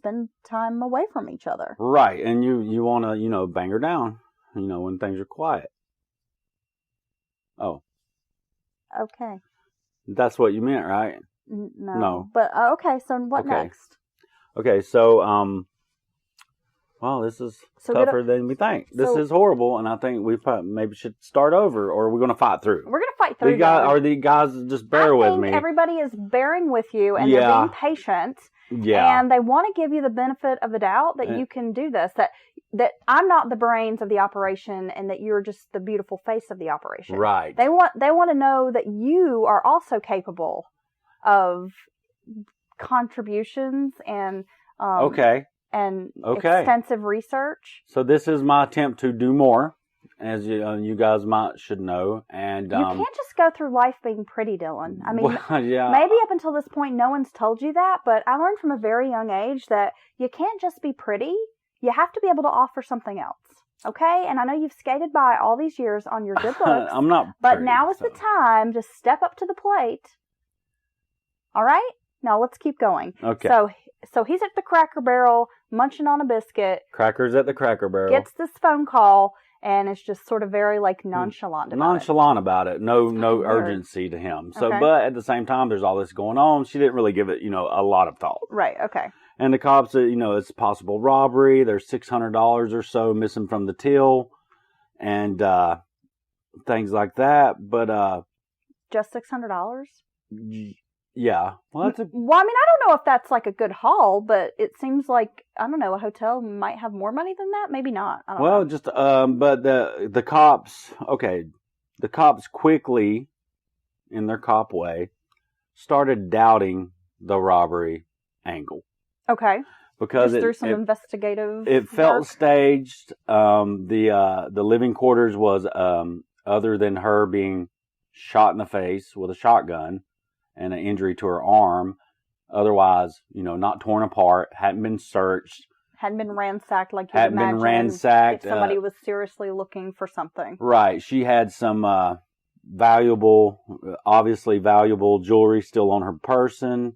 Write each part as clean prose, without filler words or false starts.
spend time away from each other. Right. And you want to, bang her down, when things are quiet. Oh. Okay. That's what you meant, right? No. But, okay, so what next? Okay, so, well, this is tougher than we think. This is horrible, and I think we maybe should start over, or are we going to fight through? We're going to fight through. Are the guys just bear with me? Everybody is bearing with you, and they're being patient. Yeah. And they want to give you the benefit of the doubt that you can do this, that I'm not the brains of the operation, and that you're just the beautiful face of the operation. Right. They want to know that you are also capable of contributions and extensive research. So this is my attempt to do more, as you guys should know. And you can't just go through life being pretty, Dylan. I mean, yeah. Maybe up until this point, no one's told you that, but I learned from a very young age that you can't just be pretty. You have to be able to offer something else. Okay? And I know you've skated by all these years on your good looks. I'm not But pretty, now is the time to step up to the plate. All right? Now let's keep going. Okay. So he's at the Cracker Barrel munching on a biscuit. Crackers at the Cracker Barrel. Gets this phone call and it's just sort of very nonchalant about it. No urgency to him. So, but at the same time, there's all this going on. She didn't really give it, a lot of thought. Right. Okay. And the cops, it's possible robbery. There's $600 or so missing from the till, and things like that. But just $600. Yeah. Well, I mean, I don't know if that's like a good haul, but it seems like, I don't know, a hotel might have more money than that. Maybe not. I don't know. Just, but the cops, the cops quickly, in their cop way, started doubting the robbery angle. Okay. Because through some investigative It felt work. staged. The living quarters was, other than her being shot in the face with a shotgun, and an injury to her arm. Otherwise, not torn apart, hadn't been searced. Hadn't been ransacked like you'd imagine if somebody was seriously looking for something. Right. She had some obviously valuable jewelry still on her person.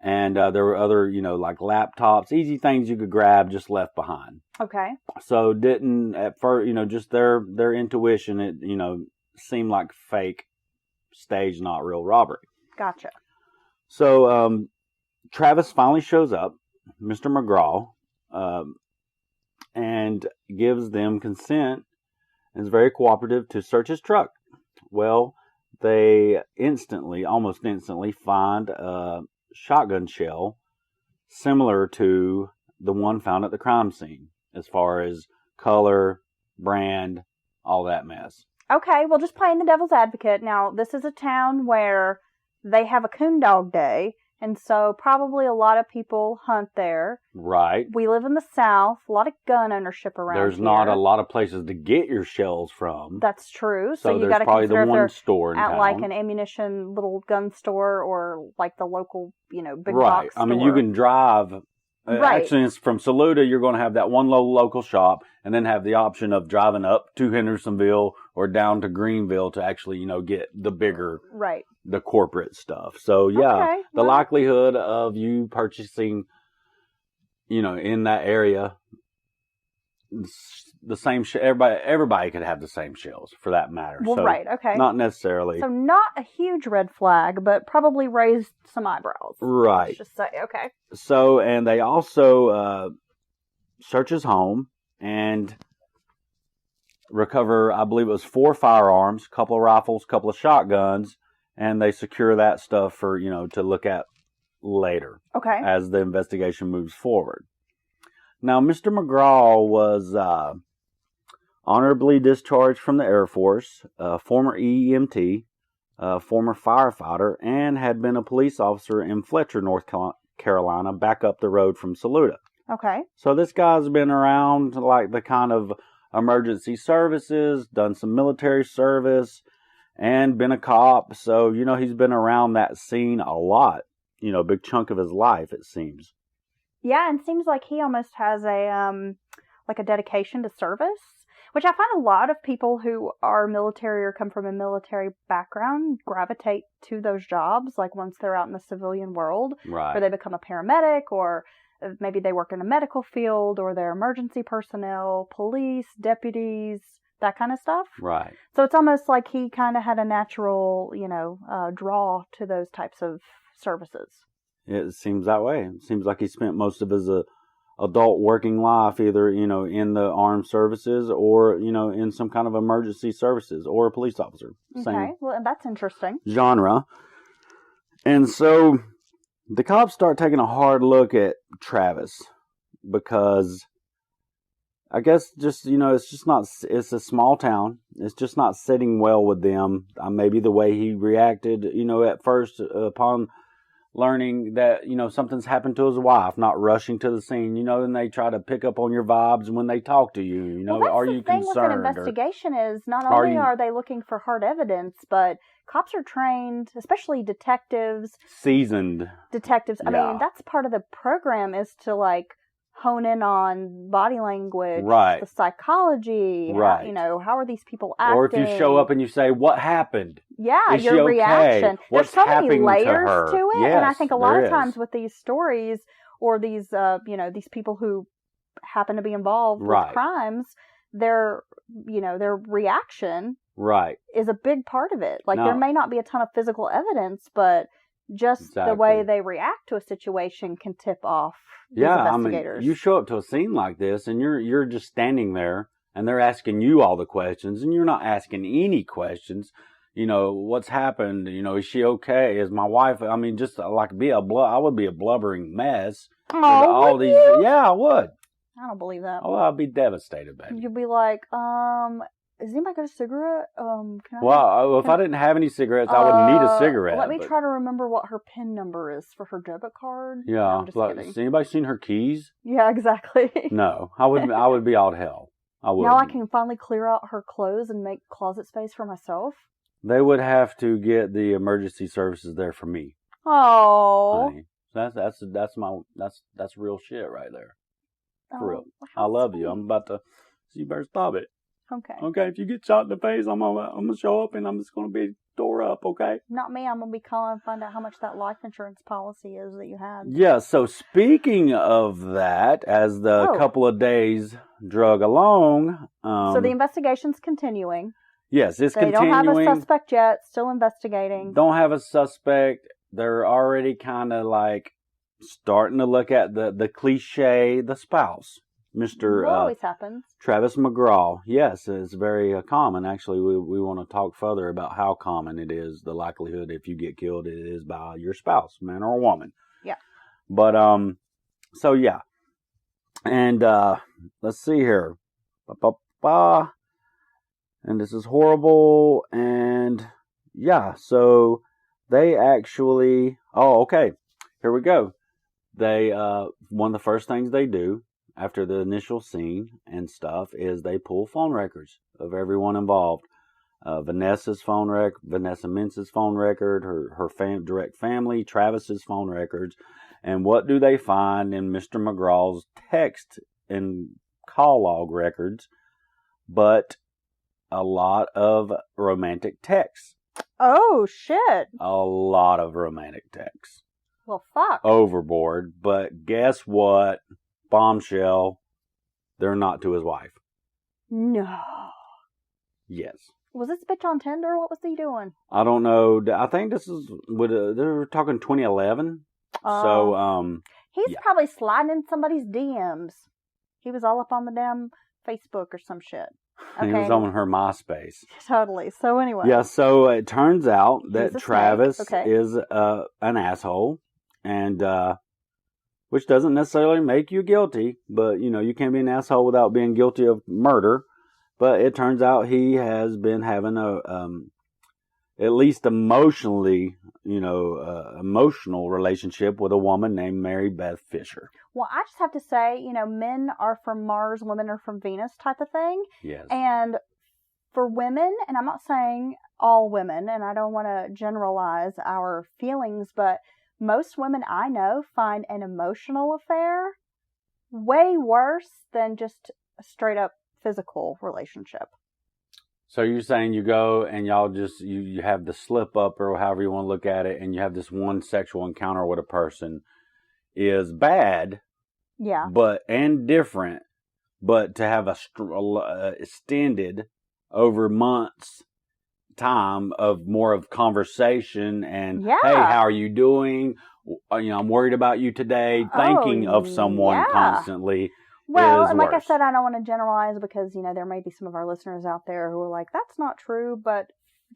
And there were other, like laptops, easy things you could grab just left behind. Okay. So didn't, at first, just their intuition, it, seemed like fake, staged, not real robbery. Gotcha. So Travis finally shows up, Mr. McGraw, and gives them consent and is very cooperative to search his truck. Well, they almost instantly find a shotgun shell similar to the one found at the crime scene as far as color, brand, all that mess. Okay, well, just playing the devil's advocate. Now, this is a town where they have a coon dog day, and so probably a lot of people hunt there. Right. We live in the South, a lot of gun ownership around here. There's not a lot of places to get your shells from. That's true. So you got to consider probably the one store in town. At like an ammunition little gun store or like the local, big box store. I mean, you can drive. Right. Actually, from Saluda, you're going to have that one local shop, and then have the option of driving up to Hendersonville or down to Greenville to actually, get the bigger, the corporate stuff. So, yeah, the likelihood of you purchasing, in that area, the same everybody could have the same shells for that matter. Well, so okay. Not necessarily. So not a huge red flag, but probably raised some eyebrows. Right. Let's just say, okay. So, and they also search his home and recover, I believe it was 4 firearms, a couple of rifles, a couple of shotguns, and they secure that stuff for, to look at later. Okay. As the investigation moves forward. Now, Mr. McGraw was honorably discharged from the Air Force, former EMT, former firefighter, and had been a police officer in Fletcher, North Carolina, back up the road from Saluda. Okay. So this guy's been around like the kind of emergency services, done some military service, and been a cop. So, he's been around that scene a lot, a big chunk of his life, it seems. Yeah, and it seems like he almost has a dedication to service, which I find a lot of people who are military or come from a military background gravitate to those jobs, like once they're out in the civilian world, right, where they become a paramedic or maybe they work in a medical field or they're emergency personnel, police, deputies, that kind of stuff. Right. So it's almost like he kind of had a natural, draw to those types of services. It seems that way. It seems like he spent most of his adult working life either, in the armed services or, in some kind of emergency services or a police officer. Okay, well, that's interesting. Genre. And so the cops start taking a hard look at Travis because I guess just, it's just not, it's a small town. It's just not sitting well with them. Maybe the way he reacted, at first upon learning that, something's happened to his wife, not rushing to the scene, and they try to pick up on your vibes when they talk to you, well, that's are the you thing concerned? With an investigation is not only are they looking for hard evidence, but cops are trained, especially detectives. Seasoned. Detectives. I mean, that's part of the program is to hone in on body language, right, the psychology, right. How are these people acting? Or if you show up and you say, what happened? Yeah, Is your she okay? reaction. What's There's so many layers to it, yes, and I think a lot of times is. with these stories or these, these people who happen to be involved right. with crimes, their reaction right. is a big part of it. No. There may not be a ton of physical evidence, but just the way they react to a situation can tip off these investigators. You show up to a scene like this and you're just standing there and they're asking you all the questions and you're not asking any questions. What's happened? Is she okay? Is my wife? I mean, just I would be a blubbering mess. Oh, all would these. you? Yeah, I would. I don't believe that. Oh, I'd be devastated, baby. You'd be like, is anybody got a cigarette? If I didn't have any cigarettes, I would need a cigarette. Let me try to remember what her PIN number is for her debit card. Yeah, no, I'm just kidding. Has anybody seen her keys? Yeah, exactly. No, I would be all hell. I would. Now I can finally clear out her clothes and make closet space for myself. They would have to get the emergency services there for me. Oh, that's real shit right there. For real. I how love sweet. you. I'm about to. So you better stop it. Okay. Okay. If you get shot in the face, I'm gonna show up and I'm just gonna be tore up. Okay. Not me. I'm gonna be calling and find out how much that life insurance policy is that you had. Yeah. So speaking of that, as the couple of days drug along, so the investigation's continuing. Yes, it's continuing. They don't have a suspect yet. Still investigating. Don't have a suspect. They're already kind of starting to look at the cliche, the spouse, Mr. Always happens. Travis McGraw. Yes, it's very common. Actually, we want to talk further about how common it is. The likelihood if you get killed, it is by your spouse, man or woman. Yeah. But so yeah, and let's see here. And this is horrible. And yeah, so they actually. Oh, okay. Here we go. They one of the first things they do after the initial scene and stuff is they pull phone records of everyone involved. Vanessa Mintz's phone record, her direct family, Travis's phone records, and what do they find in Mr. McGraw's text and call log records? But a lot of romantic texts. Oh shit! A lot of romantic texts. Well, fuck. Overboard, but guess what? Bombshell. They're not to his wife. No. Yes. Was this bitch on Tinder? What was he doing? I don't know. I think this is they're talking 2011. He's probably sliding in somebody's DMs. He was all up on the damn Facebook or some shit. Okay. He was on her MySpace. Totally. So anyway. Yeah. So it turns out that Travis Okay. is an asshole, and which doesn't necessarily make you guilty, but you can't be an asshole without being guilty of murder. But it turns out he has been having a at least emotionally, emotional relationship with a woman named Mary Beth Fisher. Well, I just have to say, men are from Mars, women are from Venus type of thing. Yes. And for women, and I'm not saying all women, and I don't want to generalize our feelings, but most women I know find an emotional affair way worse than just a straight up physical relationship. So you're saying you go and y'all just, you have the slip up or however you want to look at it, and you have this one sexual encounter with a person is bad, Yeah. and different, but to have extended over months time of more of conversation and, hey, how are you doing? I'm worried about you today. Thinking of someone constantly. Well, and like worse. I said, I don't want to generalize because, there may be some of our listeners out there who are like, that's not true. But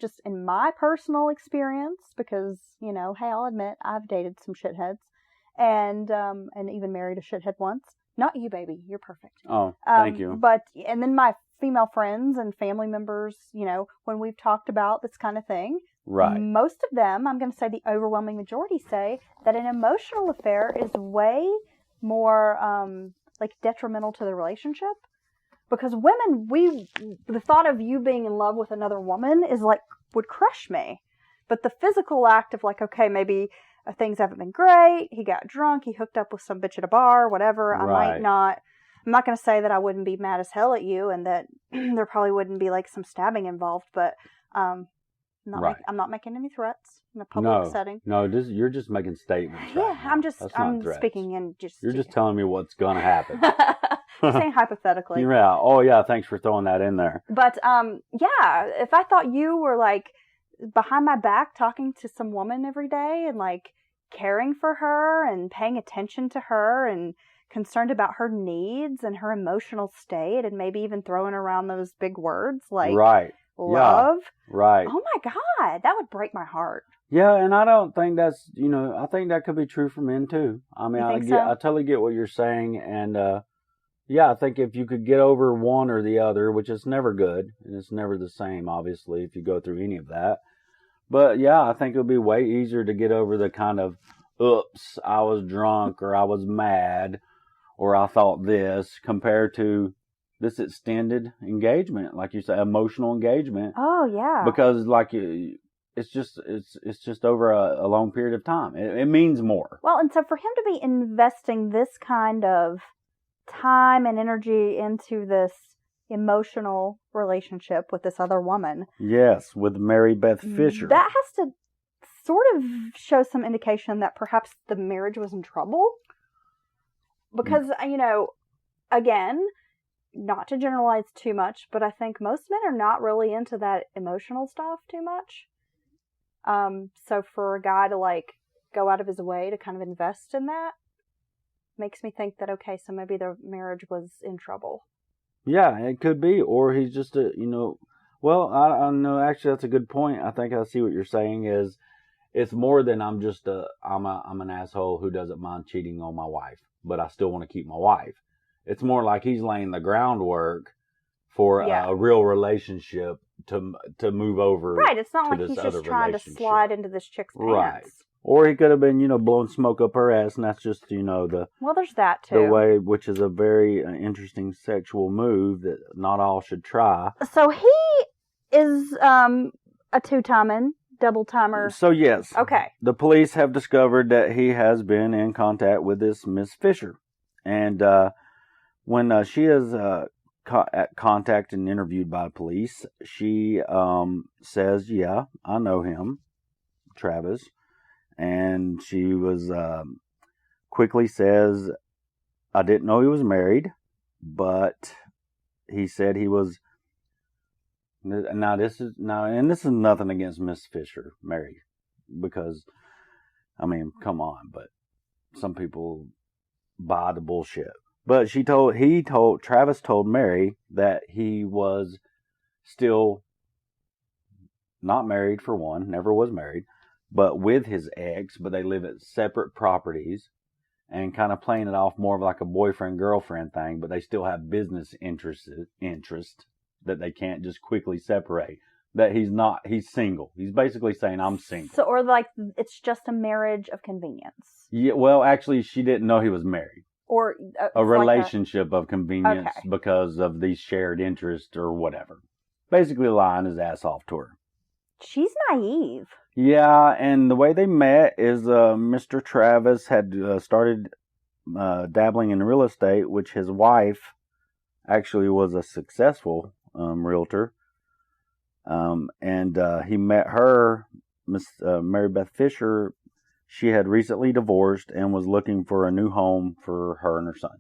just in my personal experience, because, hey, I'll admit I've dated some shitheads and even married a shithead once. Not you, baby. You're perfect. Oh, thank you. And then my female friends and family members, when we've talked about this kind of thing, right. Most of them, I'm going to say the overwhelming majority, say that an emotional affair is way more detrimental to the relationship. Because women, the thought of you being in love with another woman is would crush me. But the physical act of okay, maybe things haven't been great. He got drunk. He hooked up with some bitch at a bar, whatever. Right. I'm not going to say that I wouldn't be mad as hell at you and that there probably wouldn't be some stabbing involved, but I'm not making any threats in a public setting. No, you're just making statements. Yeah, right I'm speaking in just. You're just telling me what's going to happen. I'm saying hypothetically. Yeah. Oh, yeah. Thanks for throwing that in there. But if I thought you were behind my back talking to some woman every day and caring for her and paying attention to her and concerned about her needs and her emotional state and maybe even throwing around those big words right. love. Yeah. Right. Oh my God, that would break my heart. Yeah, and I don't think that's, I think that could be true for men too. I mean, I totally get what you're saying. And, I think if you could get over one or the other, which is never good, and it's never the same, obviously, if you go through any of that. But I think it would be way easier to get over the kind of, oops, I was drunk or I was mad or I thought this compared to this extended engagement, like you say, emotional engagement. Oh, yeah. Because it's just over a long period of time. It means more. Well, and so for him to be investing this kind of time and energy into this emotional relationship with this other woman. Yes, with Mary Beth Fisher. That has to sort of show some indication that perhaps the marriage was in trouble. Because, again, not to generalize too much, but I think most men are not really into that emotional stuff too much. So for a guy to go out of his way to kind of invest in that makes me think that, okay, so maybe the marriage was in trouble. Yeah, it could be. Or he's just well, I don't know. Actually, that's a good point. I think I see what you're saying is it's more than I'm an asshole who doesn't mind cheating on my wife, but I still want to keep my wife. It's more like he's laying the groundwork for a real relationship to move over. Right. It's not like he's just trying to slide into this chick's pants. Right. Or he could have been, blowing smoke up her ass, and that's just, Well, there's that too. The way, which is a very interesting sexual move that not all should try. So he is a two-timing, double-timer. So yes. Okay. The police have discovered that he has been in contact with this Miss Fisher, and when she is contacted and interviewed by police, she says, "Yeah, I know him, Travis." And she was quickly says, "I didn't know he was married, but he said he was." This is nothing against Miss Fisher, Mary, because I mean, come on, but some people buy the bullshit. But Travis told Mary that he was still not married, for one, never was married, but with his ex, but they live at separate properties, and kind of playing it off more of like a boyfriend-girlfriend thing, but they still have business interest that they can't just quickly separate. That he's single. He's basically saying, I'm single. So, or it's just a marriage of convenience. Yeah, well, actually, she didn't know he was married. Or a relationship of convenience because of these shared interests or whatever. Basically lying his ass off to her. She's naive. Yeah, and the way they met is Mr. Travis had started dabbling in real estate, which his wife actually was a successful realtor. And he met her, Miss Mary Beth Fisher. She had recently divorced and was looking for a new home for her and her son.